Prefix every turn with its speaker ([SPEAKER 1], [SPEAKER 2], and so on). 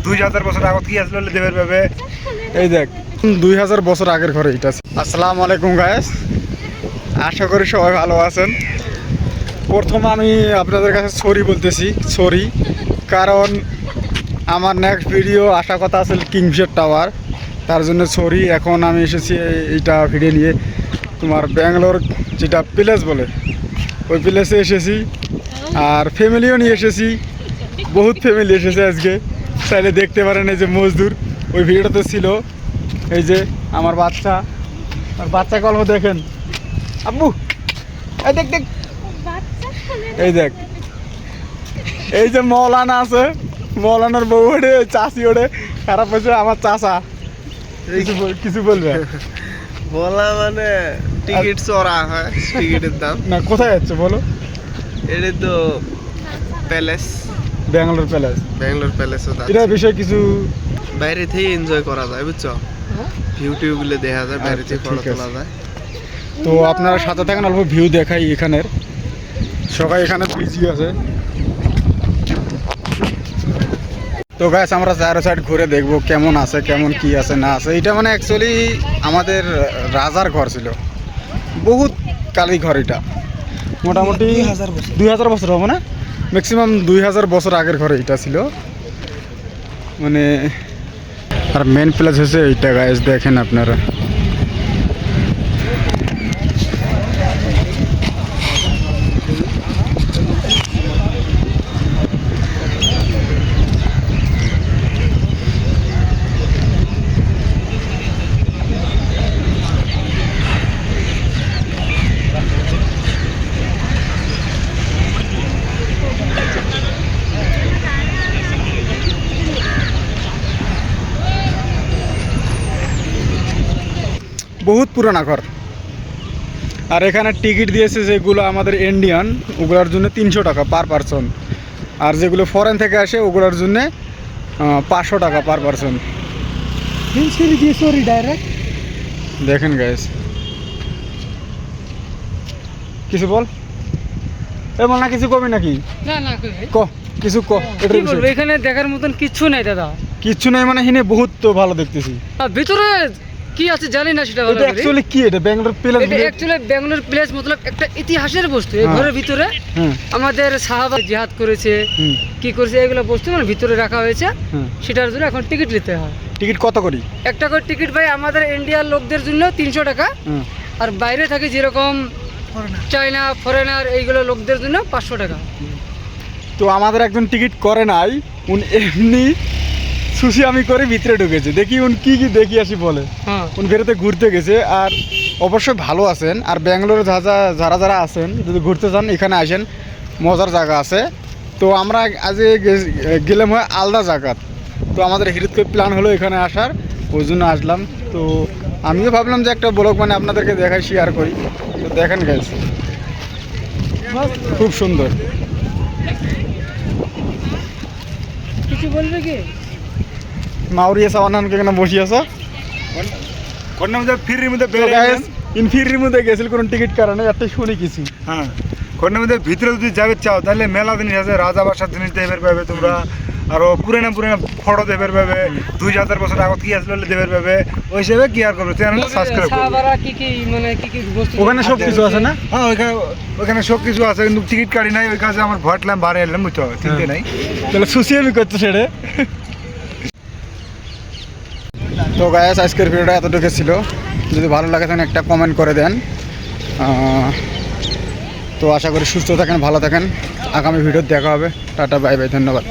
[SPEAKER 1] 2000 বছর আগত কি আসলে দেবের ভাবে
[SPEAKER 2] এই দেখ 2000 বছর আগের ঘরে এটা। আসসালামু আলাইকুম গাইস, আশা করি সবাই ভালো আছেন। প্রথম আমি আপনাদের কাছে সরি বলতেছি, সরি, কারণ আমার নেক্সট ভিডিও আসার কথা আছে কিংফিশার টাওয়ার, তার জন্য সরি। এখন আমি এসেছি এইটা ভিডিও নিয়ে, তোমার ব্যাঙ্গালোর যেটা প্লেস বলে ওই প্লেসে এসেছি, আর ফ্যামিলিও নিয়ে এসেছি, বহুত ফ্যামিলি এসেছে আজকে, চাইলে দেখতে পারেন। এই যে মজদুর ওই ভিডিওটাতে ছিল, এই যে আমার বাচ্চা, আর বাচ্চা গল্প দেখেন। আব্বু এই দেখ দেখ, এই দেখ, এই যে মৌলানা আছে, মৌলানার বউ ওঠে, চাষি ওঠে, খারাপ হয়েছে আমার চাষা। কিছু বলবে?
[SPEAKER 3] বলা মানে টিকিট চড়া হয়, টিকিটের দাম
[SPEAKER 2] না, কোথায় যাচ্ছে বলো?
[SPEAKER 3] এটা তো palace,
[SPEAKER 2] Bangalore palace.
[SPEAKER 3] Bangalore palace
[SPEAKER 2] এটা বিষয়ে কিছু
[SPEAKER 3] বাইরে থেকে এনজয় করা যায়, বুঝছো? ভিউ টিউ গুলো দেখা যায়, বাইরে থেকে ফটো তোলা যায়।
[SPEAKER 2] তো আপনারা সাথে থাকেন, অল্প ভিউ দেখাই এখানের। সবাই এখানে বিজি আছে। তো গাইস, আমরা চারো সাইড ঘুরে দেখবো কেমন আছে, কেমন কি আছে না আছে। এটা মানে অ্যাকচুয়ালি আমাদের রাজার ঘর ছিল, বহুত কালী ঘর। এটা মোটামুটি 2000 বছর হবে না, ম্যাক্সিমাম 2000 বছর আগের ঘরে এটা ছিল মানে। আর মেন প্লেস হচ্ছে এইটা গাইস, দেখেন আপনারা। বহুত পুরানা ঘর। আর এখানে টিকিট দিয়েছে যেগুলো আমাদের ইন্ডিয়ান, ওগুলোর জন্য 300 টাকা পার পারসন। আর যেগুলো ফরেন থেকে আসে ওগুলোর জন্য 500 টাকা পার পারসন। দেখেন গাইস, কিছু বল না, কিছু কবি নাকি?
[SPEAKER 4] না না
[SPEAKER 2] ক কিছু ক।
[SPEAKER 4] কি বলবো, এখানে দেখার মতন কিচ্ছু নাই দাদা।
[SPEAKER 2] কিচ্ছু নাই মানে হিনে বহুত তো ভালো দেখতেছি।
[SPEAKER 4] ভিতরে কি আছে জানি না সেটা ভালো
[SPEAKER 2] এটা
[SPEAKER 4] করে।
[SPEAKER 2] অ্যাকচুয়ালি কি? এটা ব্যাঙ্গালোর প্লেস।
[SPEAKER 4] এটা অ্যাকচুয়ালি ব্যাঙ্গালোর প্লেস মতলব একটা ইতিহাসের বস্তু। এই ঘরের ভিতরে আমাদের সাহাবা জিহাদ করেছে, কি করেছে, এগুলো বস্তু মানে ভিতরে রাখা হয়েছে। সেটার জন্য এখন টিকিট নিতে হয়।
[SPEAKER 2] টিকিট কত করি?
[SPEAKER 4] একটা করে টিকিট ভাই আমাদের ইন্ডিয়ার লোকদের জন্য 300 টাকা, আর বাইরে থাকে যেরকম চায়না ফরেনার এইগুলো লোকদের জন্য 500 টাকা।
[SPEAKER 2] তো আমাদের একজন টিকিট করে নাই, উনি এমনি সুশি আমি করে ভিতরে ঢুকেছে। দেখি উনি কি কি দেখি আসি বলে। উনি বেরোতে ঘুরতে গেছে, আর অবশ্যই ভালো আছেন। আর ব্যাঙ্গালোরে যারা যারা আছেন, যদি ঘুরতে চান এখানে আসেন, মজার জায়গা আছে। তো আমরা আজ গেলাম হয় আলাদা জায়গা, তো আমাদের হিরিত করে প্ল্যান হলো এখানে আসার, ওই জন্য আসলাম। তো আমিও ভাবলাম যে একটা ব্লগ মানে আপনাদেরকে দেখাই, শেয়ার করি। তো দেখেন গাইস, খুব সুন্দর।
[SPEAKER 4] কিছু বলবে কি?
[SPEAKER 2] মাউরিয়া সাবানকে কেন বসি আছো?
[SPEAKER 1] কোন মধ্যে ফ্রির মধ্যে
[SPEAKER 2] ফ্রির মধ্যে গেছিল কোন টিকিট কারণে, একটা শুনি কিছু।
[SPEAKER 1] হ্যাঁ, কোন মধ্যে ভিতরে যদি যাবে চাও তাহলে মেলা জিনিস আছে, রাজা বাসার জিনিস দেবের পাবে তোমরা, আরো পুরানা ফটো দেবের পাবে, 2000 বছর আগত কি আসলে দেবের পাবে। ওই হিসেবে কি আর করবে, চ্যানেলটা সাবস্ক্রাইব করবে।
[SPEAKER 4] সাহাবারা কি কি মানে কি কি বস্তু
[SPEAKER 2] ওখানে সব কিছু আছে না?
[SPEAKER 1] হ্যাঁ, ওখানে সব কিছু আছে, কিন্তু টিকিট কাটি নাই। ওই কাজে আমার ভটলাম, বাড়ি এলাম, বুঝতে হবে, চিনতে নাই।
[SPEAKER 2] তাহলে সুশি আমি করতে সেটা। তো গাইস, আজকের ভিডিওটা এতটুকু ছিল। যদি ভালো লাগে তাহলে একটা কমেন্ট করে দেন। তো আশা করি সুস্থ থাকেন, ভালো থাকেন। আগামী ভিডিও দেখা হবে। টাটা, বাই বাই, ধন্যবাদ।